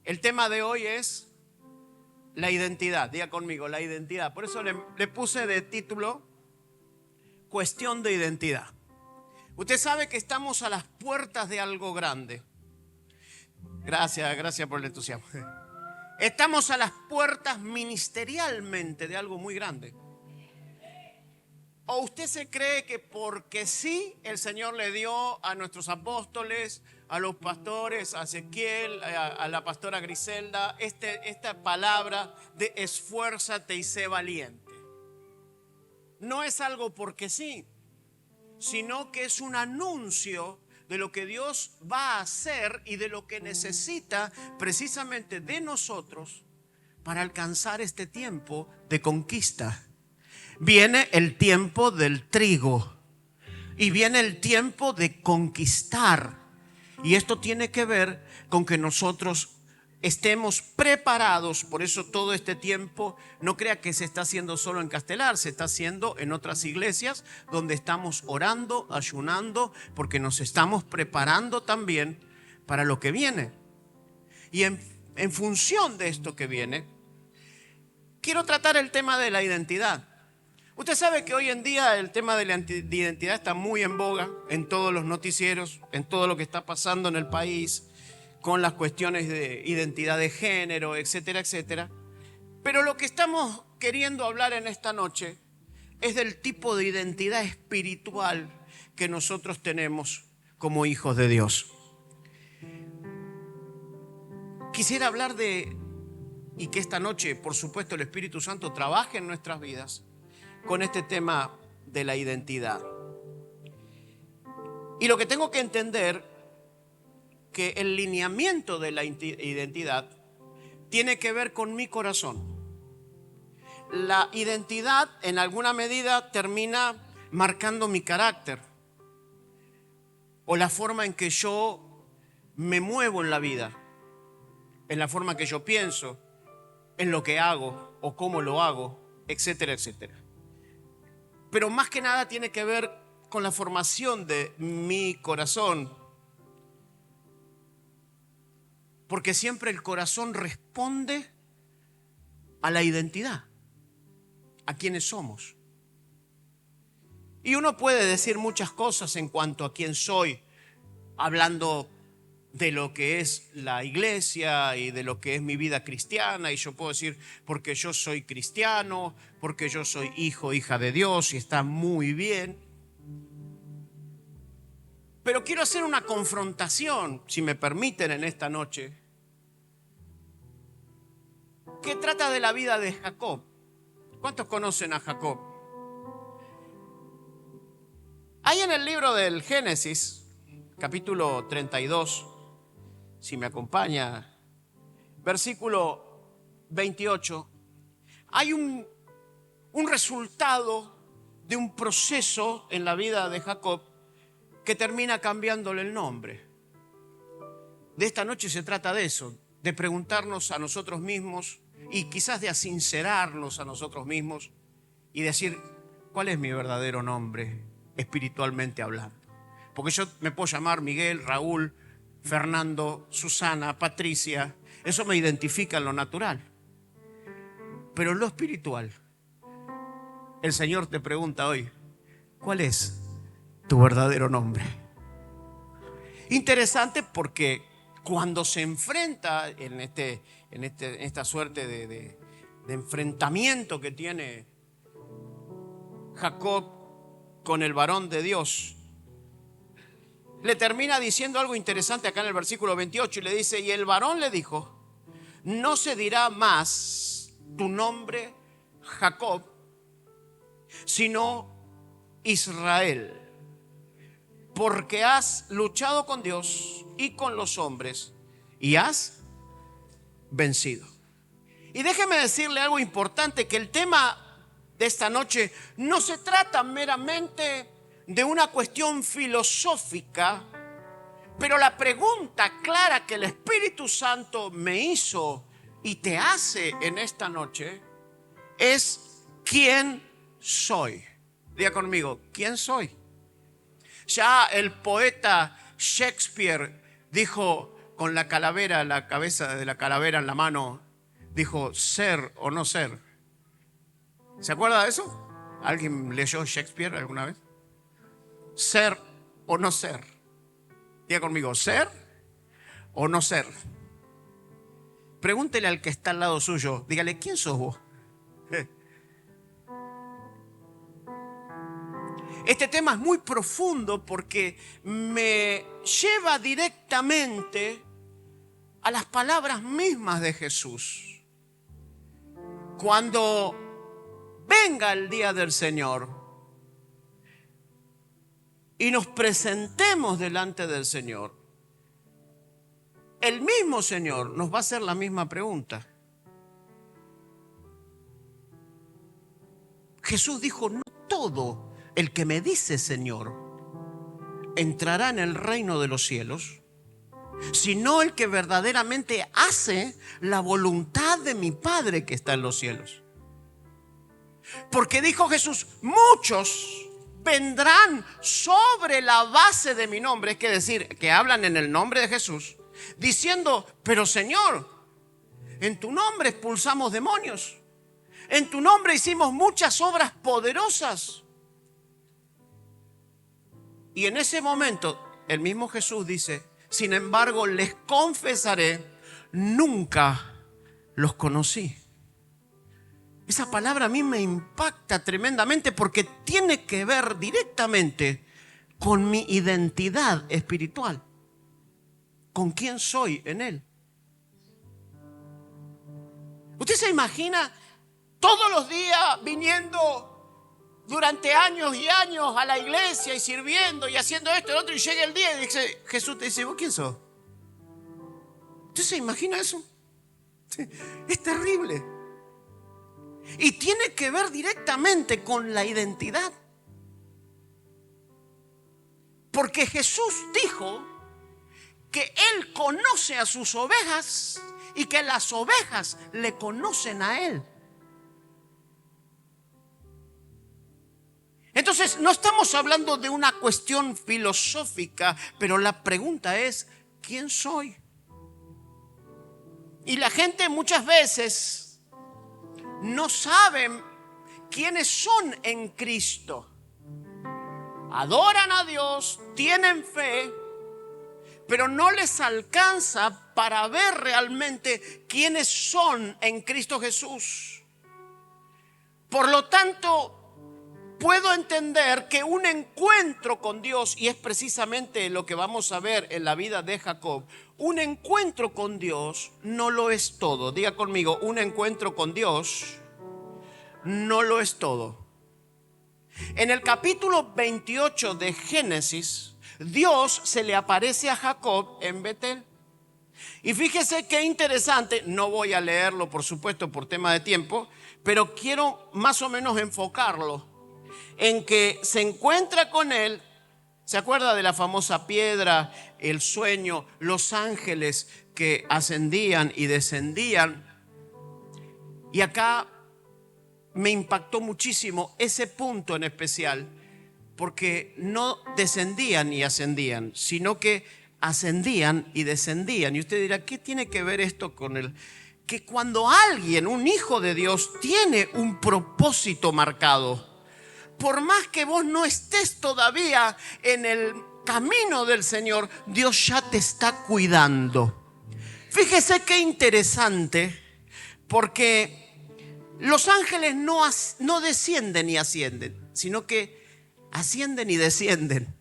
El tema de hoy es la identidad. Diga conmigo, la identidad. Por eso le puse de título cuestión de identidad. Usted sabe que estamos a las puertas de algo grande. Gracias por el entusiasmo. Estamos a las puertas ministerialmente de algo muy grande. ¿O usted se cree que porque sí el Señor le dio a nuestros apóstoles, a los pastores, a Ezequiel, a la pastora Griselda, esta palabra de esfuérzate y sé valiente? No es algo porque sí, sino que es un anuncio de lo que Dios va a hacer y de lo que necesita precisamente de nosotros para alcanzar este tiempo de conquista. Viene el tiempo del trigo y viene el tiempo de conquistar. Y esto tiene que ver con que nosotros estemos preparados. Por eso todo este tiempo, no crea que se está haciendo solo en Castelar, se está haciendo en otras iglesias donde estamos orando, ayunando, porque nos estamos preparando también para lo que viene. Y en función de esto que viene, quiero tratar el tema de la identidad. Usted sabe que hoy en día el tema de la identidad está muy en boga en todos los noticieros, en todo lo que está pasando en el país, con las cuestiones de identidad de género, etcétera, etcétera. Pero lo que estamos queriendo hablar en esta noche es del tipo de identidad espiritual que nosotros tenemos como hijos de Dios. Quisiera hablar y que esta noche, por supuesto, el Espíritu Santo trabaje en nuestras vidas con este tema de la identidad. Y lo que tengo que entender, que el lineamiento de la identidad tiene que ver con mi corazón. La identidad en alguna medida termina marcando mi carácter o la forma en que yo me muevo en la vida, en la forma que yo pienso, en lo que hago o cómo lo hago, etcétera, etcétera. Pero más que nada tiene que ver con la formación de mi corazón. Porque siempre el corazón responde a la identidad, a quienes somos. Y uno puede decir muchas cosas en cuanto a quién soy, hablando de lo que es la iglesia y de lo que es mi vida cristiana. Y yo puedo decir, porque yo soy cristiano, porque yo soy hijo, hija de Dios, y está muy bien. Pero quiero hacer una confrontación, si me permiten, en esta noche, que trata de la vida de Jacob. ¿Cuántos conocen a Jacob? Hay en el libro del Génesis, capítulo 32, si me acompaña, versículo 28, hay un resultado de un proceso en la vida de Jacob que termina cambiándole el nombre. De esta noche se trata de eso, de preguntarnos a nosotros mismos y quizás de sincerarnos a nosotros mismos y decir, ¿cuál es mi verdadero nombre espiritualmente hablando? Porque yo me puedo llamar Miguel, Raúl, Fernando, Susana, Patricia, eso me identifica en lo natural. Pero en lo espiritual, el Señor te pregunta hoy, ¿cuál es tu verdadero nombre? Interesante porque cuando se enfrenta en esta suerte de enfrentamiento que tiene Jacob con el varón de Dios, le termina diciendo algo interesante acá en el versículo 28 y le dice, y el varón le dijo, no se dirá más tu nombre Jacob, sino Israel, porque has luchado con Dios y con los hombres y has vencido. Y déjeme decirle algo importante, que el tema de esta noche no se trata meramente de una cuestión filosófica, pero la pregunta clara que el Espíritu Santo me hizo y te hace en esta noche es ¿quién soy? Diga conmigo, ¿quién soy? Ya el poeta Shakespeare dijo, con la calavera, la cabeza de la calavera en la mano, dijo ser o no ser. ¿Se acuerda de eso? ¿Alguien leyó Shakespeare alguna vez? Ser o no ser. Diga conmigo, ser o no ser. Pregúntele al que está al lado suyo, dígale, ¿quién sos vos? Este tema es muy profundo porque me lleva directamente a las palabras mismas de Jesús. Cuando venga el día del Señor y nos presentemos delante del Señor, el mismo Señor nos va a hacer la misma pregunta. Jesús dijo, no todo el que me dice Señor entrará en el reino de los cielos, sino el que verdaderamente hace la voluntad de mi Padre que está en los cielos. Porque dijo Jesús, muchos vendrán sobre la base de mi nombre, es decir, que hablan en el nombre de Jesús, diciendo, pero Señor, en tu nombre expulsamos demonios, en tu nombre hicimos muchas obras poderosas. Y en ese momento el mismo Jesús dice, sin embargo les confesaré, nunca los conocí. Esa palabra a mí me impacta tremendamente porque tiene que ver directamente con mi identidad espiritual, con quién soy en Él. ¿Usted se imagina todos los días viniendo durante años y años a la iglesia y sirviendo y haciendo esto y lo otro, y llega el día y dice, Jesús te dice, ¿vos quién sos? ¿Usted se imagina eso? Es terrible. Y tiene que ver directamente con la identidad. Porque Jesús dijo que Él conoce a sus ovejas y que las ovejas le conocen a Él. Entonces, no estamos hablando de una cuestión filosófica, pero la pregunta es, ¿quién soy? Y la gente muchas veces no sabe quiénes son en Cristo. Adoran a Dios, tienen fe, pero no les alcanza para ver realmente quiénes son en Cristo Jesús. Por lo tanto, puedo entender que un encuentro con Dios, y es precisamente lo que vamos a ver en la vida de Jacob, un encuentro con Dios no lo es todo. Diga conmigo, un encuentro con Dios no lo es todo. En el capítulo 28 de Génesis, Dios se le aparece a Jacob en Betel. Y fíjese qué interesante, no voy a leerlo por supuesto por tema de tiempo, pero quiero más o menos enfocarlo en que se encuentra con él. ¿Se acuerda de la famosa piedra, el sueño, los ángeles que ascendían y descendían? Y acá me impactó muchísimo ese punto en especial, porque no descendían y ascendían, sino que ascendían y descendían. Y usted dirá, ¿qué tiene que ver esto con él? Que cuando alguien, un hijo de Dios, tiene un propósito marcado, por más que vos no estés todavía en el camino del Señor, Dios ya te está cuidando. Fíjese qué interesante, porque los ángeles no descienden y ascienden, sino que ascienden y descienden.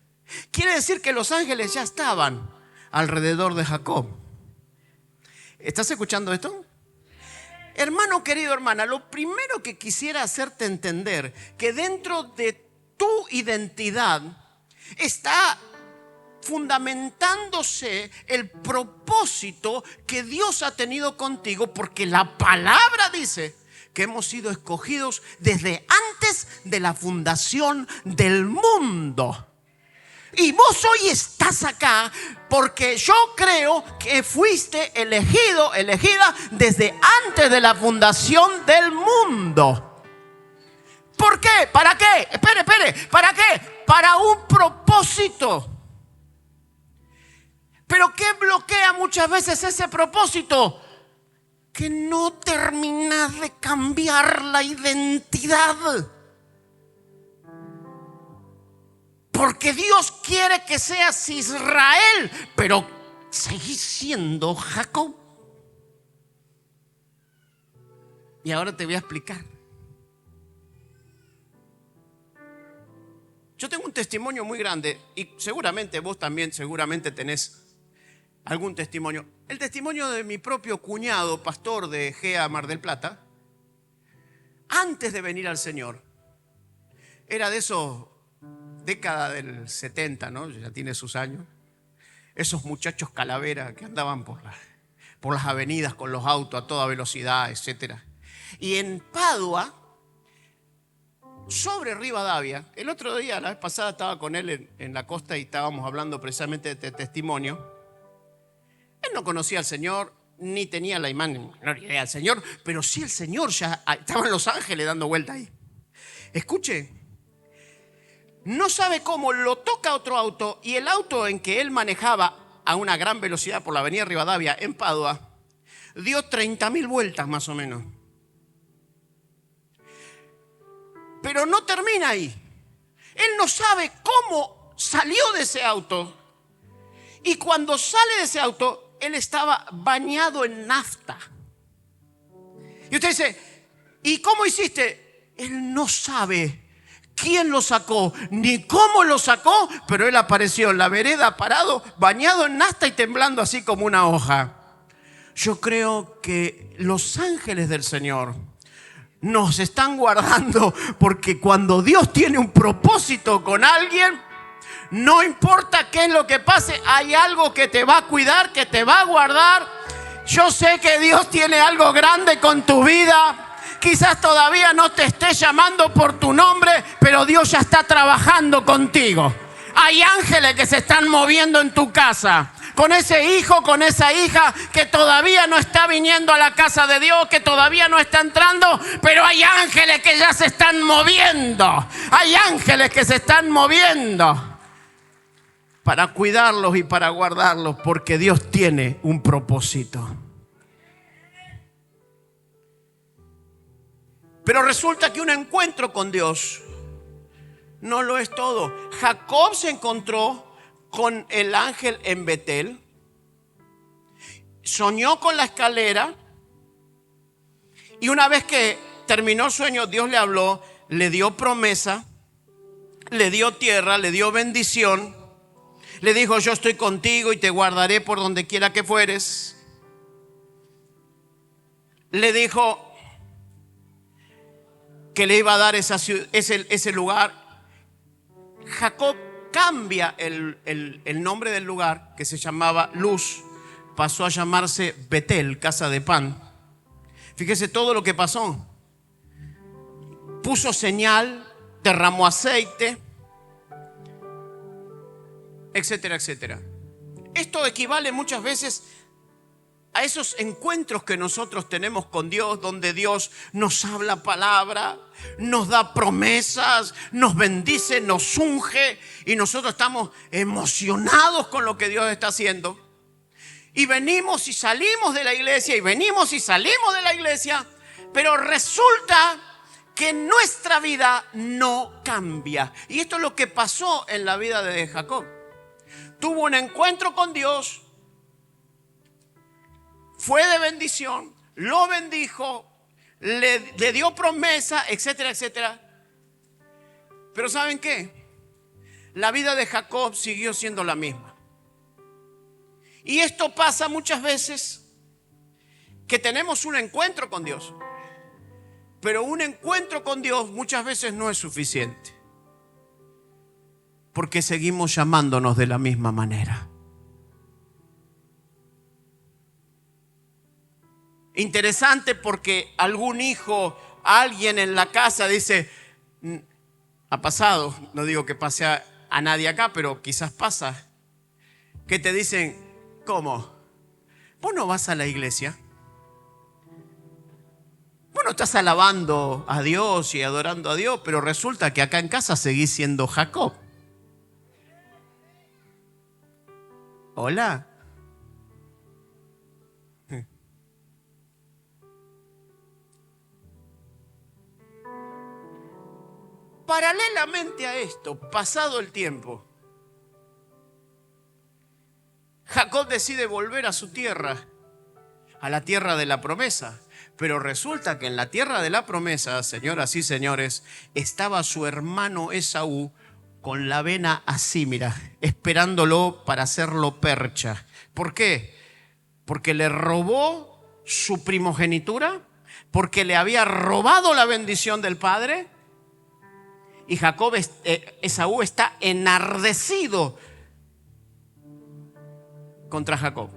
Quiere decir que los ángeles ya estaban alrededor de Jacob. ¿Estás escuchando esto? Hermano querido, hermana, lo primero que quisiera hacerte entender, que dentro de tu identidad está fundamentándose el propósito que Dios ha tenido contigo, porque la palabra dice que hemos sido escogidos desde antes de la fundación del mundo. Y vos hoy estás acá porque yo creo que fuiste elegido, elegida desde antes de la fundación del mundo. ¿Por qué? ¿Para qué? Espere. ¿Para qué? Para un propósito. Pero ¿qué bloquea muchas veces ese propósito? Que no terminas de cambiar la identidad. Porque Dios quiere que seas Israel, pero seguís siendo Jacob. Y ahora te voy a explicar. Yo tengo un testimonio muy grande y seguramente vos también tenés algún testimonio. El testimonio de mi propio cuñado, pastor de GEA Mar del Plata, antes de venir al Señor. Era de esos, década del 70, ¿no? Ya tiene sus años. Esos muchachos calavera que andaban por las avenidas con los autos a toda velocidad, etc. Y en Padua, sobre Rivadavia, el otro día, la vez pasada, estaba con él en la costa y estábamos hablando precisamente de testimonio. Él no conocía al Señor, ni tenía la imagen al Señor, pero sí el Señor ya estaba en Los Ángeles dando vuelta ahí. Escuche, no sabe cómo lo toca otro auto y el auto en que él manejaba a una gran velocidad por la avenida Rivadavia en Padua dio 30.000 vueltas más o menos. Pero no termina ahí. Él no sabe cómo salió de ese auto. Y cuando sale de ese auto, él estaba bañado en nafta. Y usted dice, ¿y cómo hiciste? Él no sabe quién lo sacó, ni cómo lo sacó, pero él apareció en la vereda parado, bañado en nafta y temblando así como una hoja. Yo creo que los ángeles del Señor nos están guardando, porque cuando Dios tiene un propósito con alguien, no importa qué es lo que pase, hay algo que te va a cuidar, que te va a guardar. Yo sé que Dios tiene algo grande con tu vida. Quizás todavía no te esté llamando por tu nombre, pero Dios ya está trabajando contigo. Hay ángeles que se están moviendo en tu casa, con ese hijo, con esa hija que todavía no está viniendo a la casa de Dios, que todavía no está entrando, pero hay ángeles que ya se están moviendo. Hay ángeles que se están moviendo para cuidarlos y para guardarlos, porque Dios tiene un propósito. Pero resulta que un encuentro con Dios no lo es todo. Jacob se encontró con el ángel en Betel, soñó con la escalera y una vez que terminó el sueño, Dios le habló, le dio promesa, le dio tierra, le dio bendición, le dijo: yo estoy contigo y te guardaré por donde quiera que fueres. Le dijo que le iba a dar ese lugar. Jacob cambia el nombre del lugar, que se llamaba Luz, pasó a llamarse Betel, casa de pan. Fíjese todo lo que pasó. Puso señal, derramó aceite, etcétera, etcétera. Esto equivale muchas veces a esos encuentros que nosotros tenemos con Dios, donde Dios nos habla palabra, nos da promesas, nos bendice, nos unge y nosotros estamos emocionados con lo que Dios está haciendo. Y venimos y salimos de la iglesia y venimos y salimos de la iglesia, pero resulta que nuestra vida no cambia. Y esto es lo que pasó en la vida de Jacob. Tuvo un encuentro con Dios, fue de bendición, lo bendijo, le dio promesa, etcétera, etcétera. Pero ¿saben qué? La vida de Jacob siguió siendo la misma. Y esto pasa muchas veces, que tenemos un encuentro con Dios, pero un encuentro con Dios muchas veces no es suficiente, porque seguimos llamándonos de la misma manera. Interesante, porque algún hijo, alguien en la casa dice, ha pasado, no digo que pase a nadie acá, pero quizás pasa, que te dicen: ¿cómo? ¿Vos no vas a la iglesia? ¿Vos no estás alabando a Dios y adorando a Dios? Pero resulta que acá en casa seguís siendo Jacob. Hola. Paralelamente a esto, pasado el tiempo, Jacob decide volver a su tierra, a la tierra de la promesa. Pero resulta que en la tierra de la promesa, señoras y señores, estaba su hermano Esaú con la vena así, mira, esperándolo para hacerlo percha. ¿Por qué? Porque le robó su primogenitura, porque le había robado la bendición del padre. Y Esaú está enardecido contra Jacob.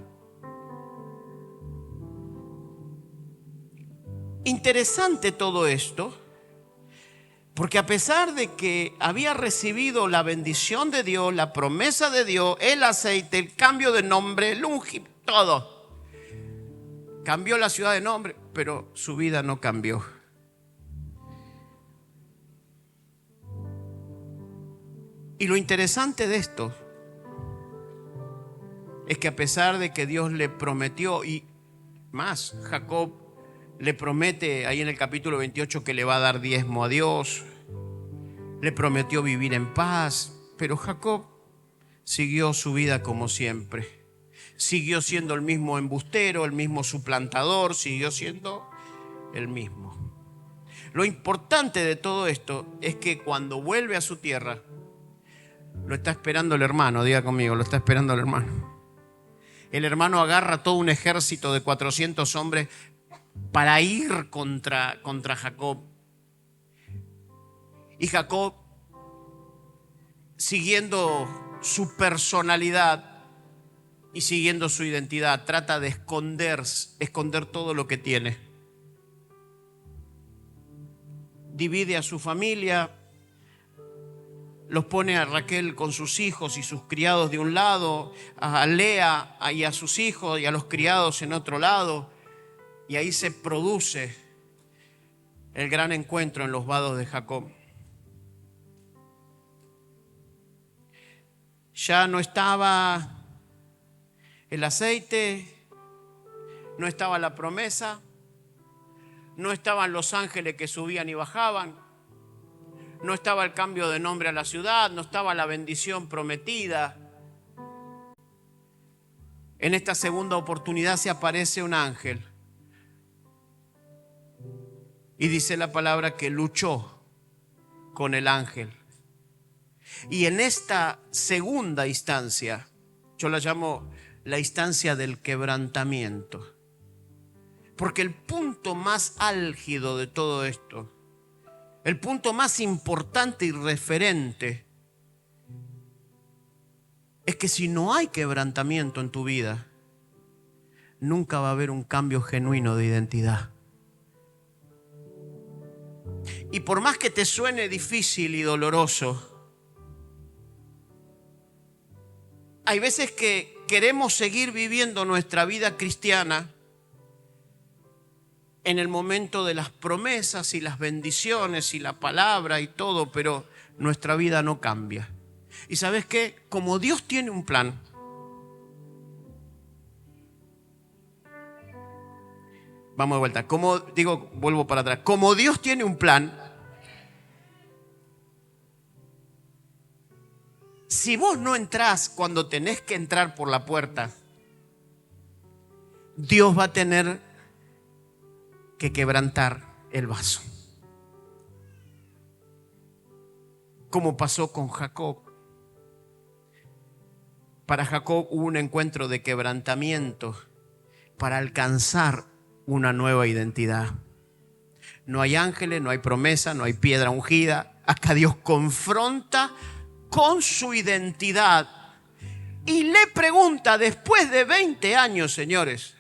Interesante todo esto, porque a pesar de que había recibido la bendición de Dios, la promesa de Dios, el aceite, el cambio de nombre, el todo, cambió la ciudad de nombre, pero su vida no cambió. Y lo interesante de esto es que a pesar de que Dios le prometió, y más, Jacob le promete ahí en el capítulo 28 que le va a dar diezmo a Dios, le prometió vivir en paz, pero Jacob siguió su vida como siempre. Siguió siendo el mismo embustero, el mismo suplantador, siguió siendo el mismo. Lo importante de todo esto es que cuando vuelve a su tierra, lo está esperando el hermano, diga conmigo, lo está esperando el hermano. El hermano agarra todo un ejército de 400 hombres para ir contra Jacob. Y Jacob, siguiendo su personalidad y siguiendo su identidad, trata de esconder todo lo que tiene. Divide a su familia, los pone a Raquel con sus hijos y sus criados de un lado, a Lea y a sus hijos y a los criados en otro lado. Y ahí se produce el gran encuentro en los vados de Jacob. Ya no estaba el aceite, no estaba la promesa, no estaban los ángeles que subían y bajaban, no estaba el cambio de nombre a la ciudad, no estaba la bendición prometida. En esta segunda oportunidad se aparece un ángel. Y dice la palabra que luchó con el ángel. Y en esta segunda instancia, yo la llamo la instancia del quebrantamiento. Porque el punto más álgido de todo esto, el punto más importante y referente, es que si no hay quebrantamiento en tu vida, nunca va a haber un cambio genuino de identidad. Y por más que te suene difícil y doloroso, hay veces que queremos seguir viviendo nuestra vida cristiana en el momento de las promesas y las bendiciones y la palabra y todo, pero nuestra vida no cambia. ¿Y sabes qué? Como Dios tiene un plan, vamos de vuelta, vuelvo para atrás. Como Dios tiene un plan, si vos no entrás cuando tenés que entrar por la puerta, Dios va a tener que quebrantar el vaso. Como pasó con Jacob. Para Jacob hubo un encuentro de quebrantamiento para alcanzar una nueva identidad. No hay ángeles, no hay promesa, no hay piedra ungida. Acá Dios confronta con su identidad y le pregunta después de 20 años, señores,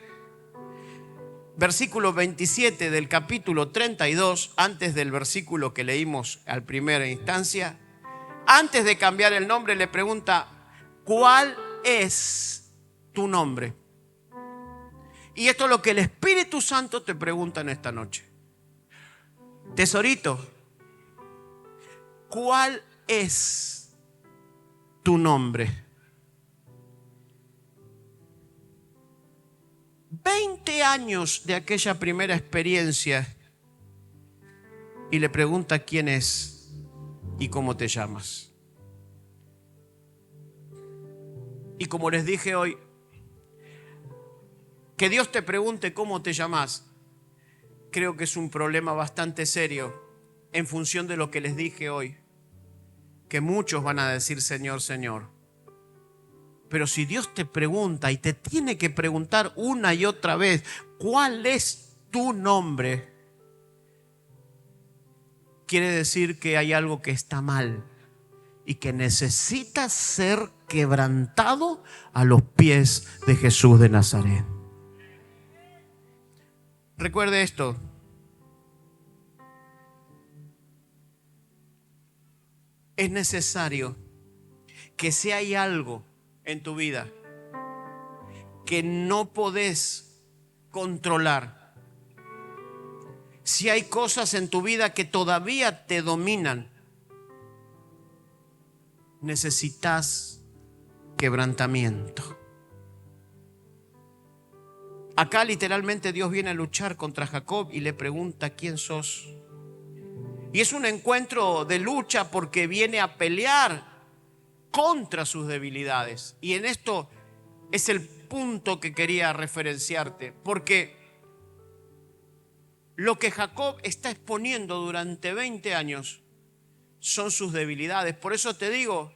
versículo 27 del capítulo 32, antes del versículo que leímos al primera instancia, antes de cambiar el nombre, le pregunta: ¿cuál es tu nombre? Y esto es lo que el Espíritu Santo te pregunta en esta noche. Tesorito, ¿cuál es tu nombre? 20 años de aquella primera experiencia y le pregunta quién es. y cómo te llamas. Y como les dije hoy, que Dios te pregunte cómo te llamas, creo que es un problema bastante serio en función de lo que les dije hoy, que muchos van a decir Señor, Señor. Pero si Dios te pregunta y te tiene que preguntar una y otra vez, ¿cuál es tu nombre? Quiere decir que hay algo que está mal y que necesita ser quebrantado a los pies de Jesús de Nazaret. Recuerde esto. Es necesario que si hay algo en tu vida que no podés controlar, si hay cosas en tu vida que todavía te dominan, necesitas quebrantamiento. Acá literalmente Dios viene a luchar contra Jacob y le pregunta: ¿quién sos? Y es un encuentro de lucha porque viene a pelear contra sus debilidades. Y en esto es el punto que quería referenciarte, porque lo que Jacob está exponiendo durante 20 años son sus debilidades. Por eso te digo,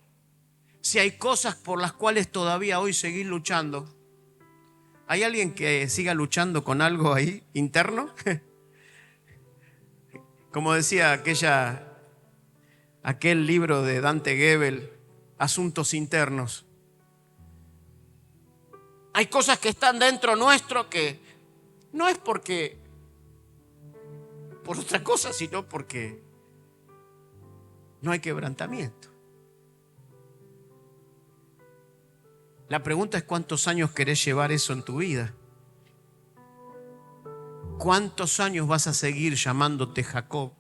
si hay cosas por las cuales todavía hoy seguís luchando, ¿hay alguien que siga luchando con algo ahí interno? Como decía aquel libro de Dante Gebel, Asuntos Internos. Hay cosas que están dentro nuestro que no es por otra cosa, sino porque no hay quebrantamiento. La pregunta es: ¿cuántos años querés llevar eso en tu vida? ¿Cuántos años vas a seguir llamándote Jacob?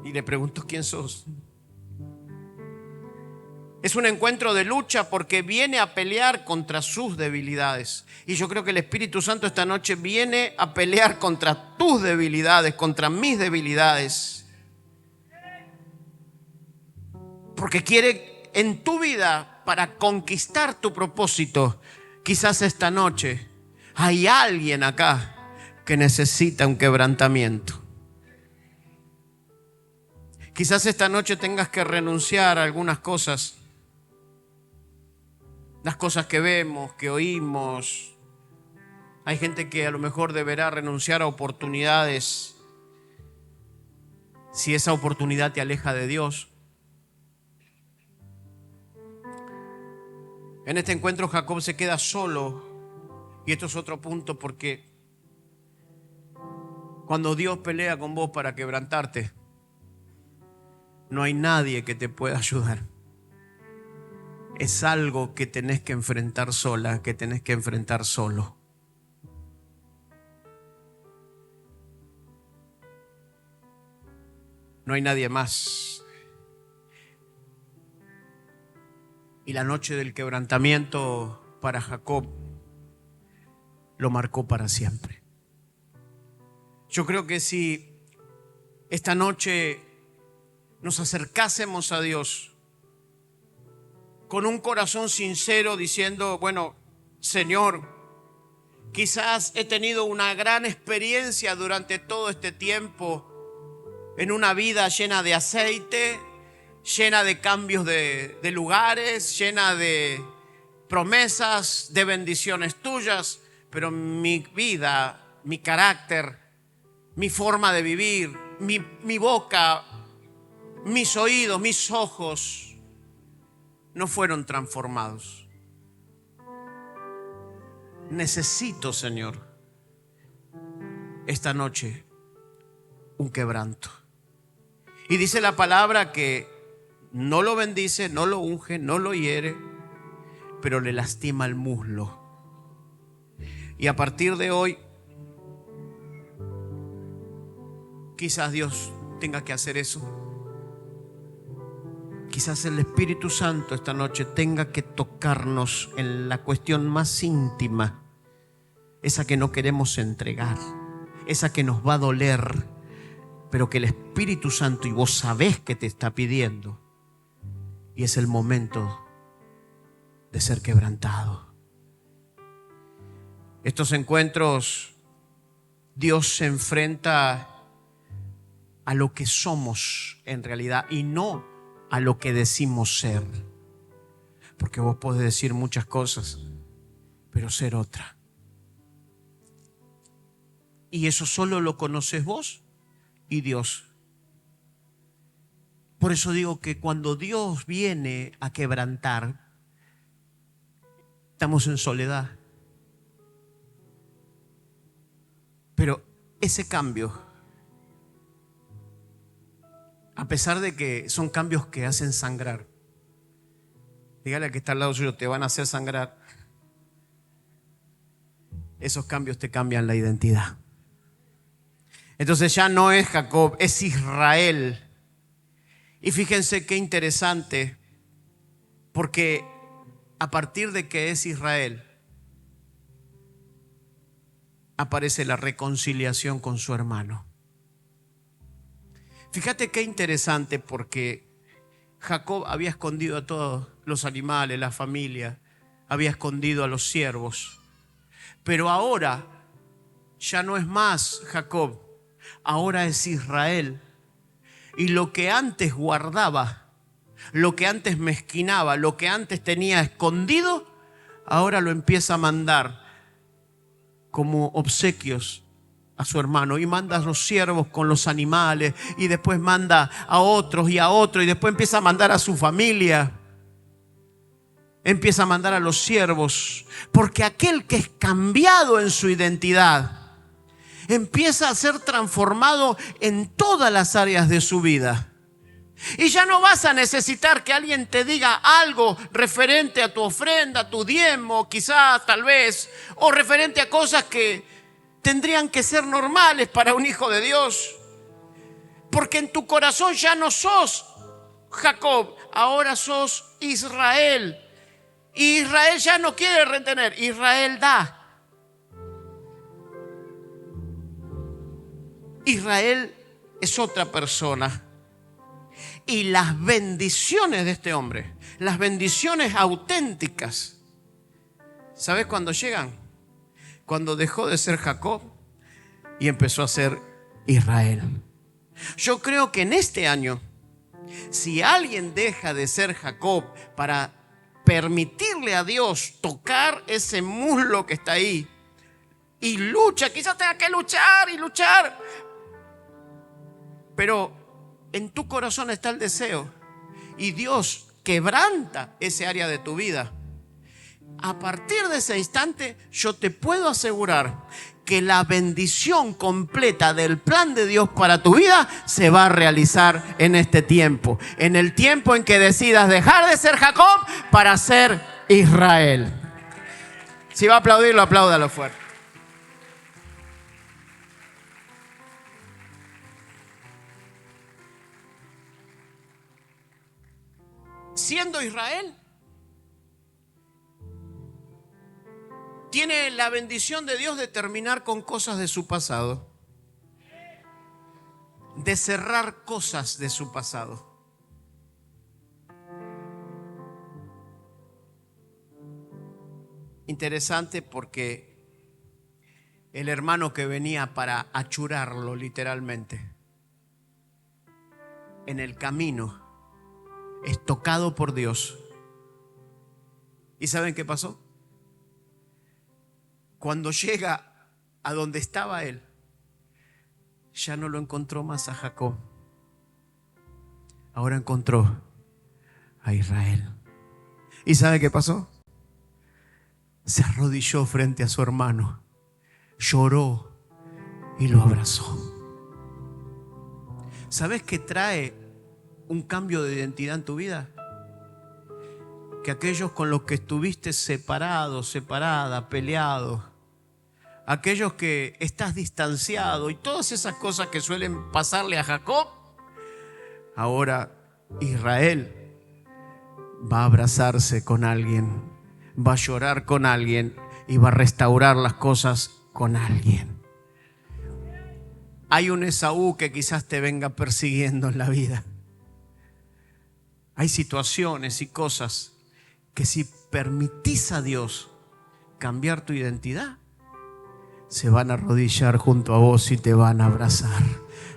Y le pregunto: ¿quién sos? Es un encuentro de lucha porque viene a pelear contra sus debilidades. Y yo creo que el Espíritu Santo esta noche viene a pelear contra tus debilidades, contra mis debilidades. Porque quiere en tu vida, para conquistar tu propósito, quizás esta noche hay alguien acá que necesita un quebrantamiento. Quizás esta noche tengas que renunciar a algunas cosas. Las cosas que vemos, que oímos. Hay gente que a lo mejor deberá renunciar a oportunidades si esa oportunidad te aleja de Dios. En este encuentro Jacob se queda solo. Y esto es otro punto, porque cuando Dios pelea con vos para quebrantarte, no hay nadie que te pueda ayudar. Es algo que tenés que enfrentar sola, que tenés que enfrentar solo. No hay nadie más. Y la noche del quebrantamiento para Jacob lo marcó para siempre. Yo creo que si esta noche nos acercásemos a Dios con un corazón sincero, diciendo: bueno, Señor, quizás he tenido una gran experiencia durante todo este tiempo en una vida llena de aceite, llena de cambios de lugares, llena de promesas, de bendiciones tuyas, pero mi vida, mi carácter, mi forma de vivir, mi boca, mis oídos, mis ojos no fueron transformados. Necesito, Señor, esta noche un quebranto. Y dice la palabra que no lo bendice, no lo unge, no lo hiere, pero le lastima el muslo. Y a partir de hoy, quizás Dios tenga que hacer eso. Quizás el Espíritu Santo esta noche tenga que tocarnos en la cuestión más íntima, esa que no queremos entregar, esa que nos va a doler, pero que el Espíritu Santo y vos sabés que te está pidiendo, y es el momento de ser quebrantado. Estos encuentros, Dios se enfrenta a lo que somos en realidad y no a lo que decimos ser. Porque vos podés decir muchas cosas, pero ser otra. Y eso solo lo conoces vos y Dios. Por eso digo que cuando Dios viene a quebrantar, estamos en soledad. Pero ese cambio, a pesar de que son cambios que hacen sangrar, dígale al que está al lado suyo, te van a hacer sangrar. Esos cambios te cambian la identidad. Entonces ya no es Jacob, es Israel. Y fíjense qué interesante, porque a partir de que es Israel, aparece la reconciliación con su hermano. Fíjate qué interesante, porque Jacob había escondido a todos los animales, la familia, había escondido a los siervos. Pero ahora ya no es más Jacob, ahora es Israel. Y lo que antes guardaba, lo que antes mezquinaba, lo que antes tenía escondido, ahora lo empieza a mandar como obsequios a su hermano, y manda a los siervos con los animales, y después manda a otros y a otros, y después empieza a mandar a su familia, empieza a mandar a los siervos, porque aquel que es cambiado en su identidad empieza a ser transformado en todas las áreas de su vida. Y ya no vas a necesitar que alguien te diga algo referente a tu ofrenda, a tu diezmo, quizás, tal vez, o referente a cosas que tendrían que ser normales para un hijo de Dios. Porque en tu corazón ya no sos Jacob, ahora sos Israel. Y Israel ya no quiere retener, Israel da. Israel es otra persona. Y las bendiciones de este hombre, las bendiciones auténticas, ¿sabes cuándo llegan? Cuando dejó de ser Jacob y empezó a ser Israel. Yo creo que en este año, si alguien deja de ser Jacob para permitirle a Dios tocar ese muslo que está ahí y lucha, quizás tenga que luchar y luchar, pero en tu corazón está el deseo y Dios quebranta ese área de tu vida. A partir de ese instante, yo te puedo asegurar que la bendición completa del plan de Dios para tu vida se va a realizar en este tiempo. En el tiempo en que decidas dejar de ser Jacob para ser Israel. Si va a aplaudirlo, apláudalo fuerte. Siendo Israel, tiene la bendición de Dios de terminar con cosas de su pasado, de cerrar cosas de su pasado. Interesante, porque el hermano que venía para achurarlo literalmente, en el camino es tocado por Dios. ¿Y saben qué pasó? Cuando llega a donde estaba él, ya no lo encontró más a Jacob. Ahora encontró a Israel. ¿Y sabe qué pasó? Se arrodilló frente a su hermano, lloró y lo abrazó. ¿Sabes qué trae un cambio de identidad en tu vida? Que aquellos con los que estuviste separado, separada, peleado, aquellos que estás distanciado y todas esas cosas que suelen pasarle a Jacob, ahora Israel va a abrazarse con alguien, va a llorar con alguien y va a restaurar las cosas con alguien. Hay un Esaú que quizás te venga persiguiendo en la vida. Hay situaciones y cosas que si permitís a Dios cambiar tu identidad, se van a arrodillar junto a vos y te van a abrazar.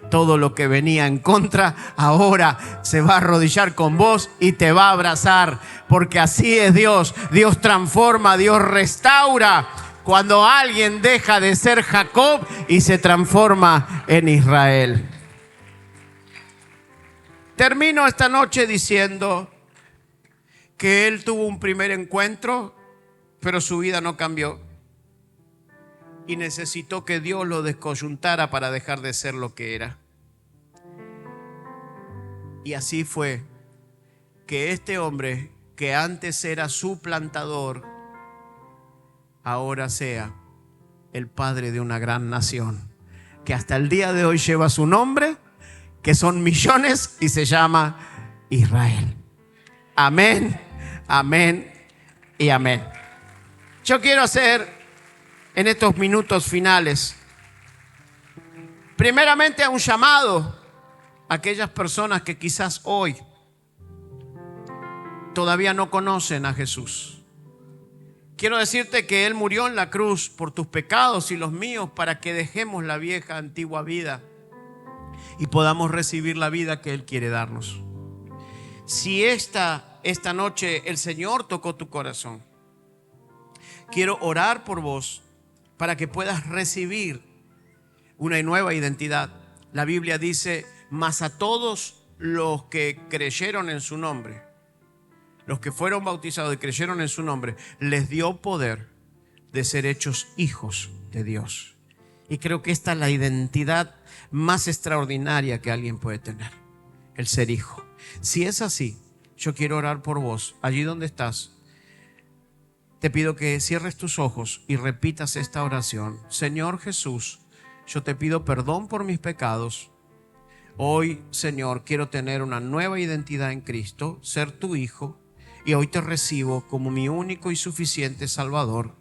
Todo lo que venía en contra ahora se va a arrodillar con vos y te va a abrazar, porque así es Dios. Dios transforma, Dios restaura. Cuando alguien deja de ser Jacob y se transforma en Israel. Termino esta noche diciendo que él tuvo un primer encuentro, pero su vida no cambió. Y necesitó que Dios lo descoyuntara para dejar de ser lo que era. Y así fue que este hombre, que antes era su plantador, ahora sea el padre de una gran nación, que hasta el día de hoy lleva su nombre, que son millones y se llama Israel. Amén, amén y amén. Yo quiero hacer en estos minutos finales, primeramente, un llamado a aquellas personas que quizás hoy todavía no conocen a Jesús. Quiero decirte que Él murió en la cruz por tus pecados y los míos para que dejemos la vieja antigua vida y podamos recibir la vida que Él quiere darnos. Si esta noche el Señor tocó tu corazón, quiero orar por vos para que puedas recibir una nueva identidad. La Biblia dice: mas a todos los que creyeron en su nombre, los que fueron bautizados y creyeron en su nombre, les dio poder de ser hechos hijos de Dios. Y creo que esta es la identidad más extraordinaria que alguien puede tener, el ser hijo. Si es así, yo quiero orar por vos, allí donde estás. Te pido que cierres tus ojos y repitas esta oración. Señor Jesús, yo te pido perdón por mis pecados. Hoy, Señor, quiero tener una nueva identidad en Cristo, ser tu hijo. Y hoy te recibo como mi único y suficiente Salvador.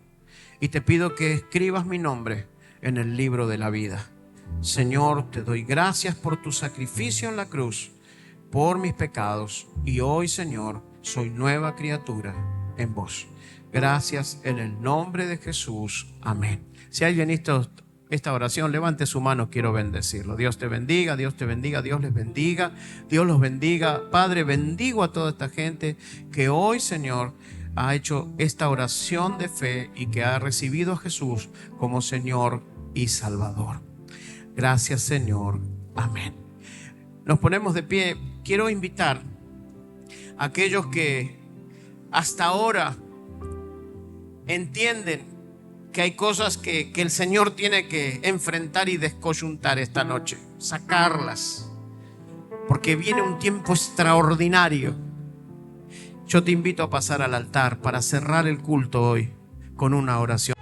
Y te pido que escribas mi nombre en el libro de la vida. Señor, te doy gracias por tu sacrificio en la cruz, por mis pecados. Y hoy, Señor, soy nueva criatura en vos. Gracias en el nombre de Jesús. Amén. Si alguien hizo esta oración, levante su mano, quiero bendecirlo. Dios te bendiga, Dios te bendiga, Dios les bendiga, Dios los bendiga. Padre, bendigo a toda esta gente que hoy, Señor, ha hecho esta oración de fe y que ha recibido a Jesús como Señor y Salvador. Gracias, Señor. Amén. Nos ponemos de pie. Quiero invitar a aquellos que hasta ahora entienden que hay cosas que el Señor tiene que enfrentar y descoyuntar esta noche, sacarlas, porque viene un tiempo extraordinario. Yo te invito a pasar al altar para cerrar el culto hoy con una oración.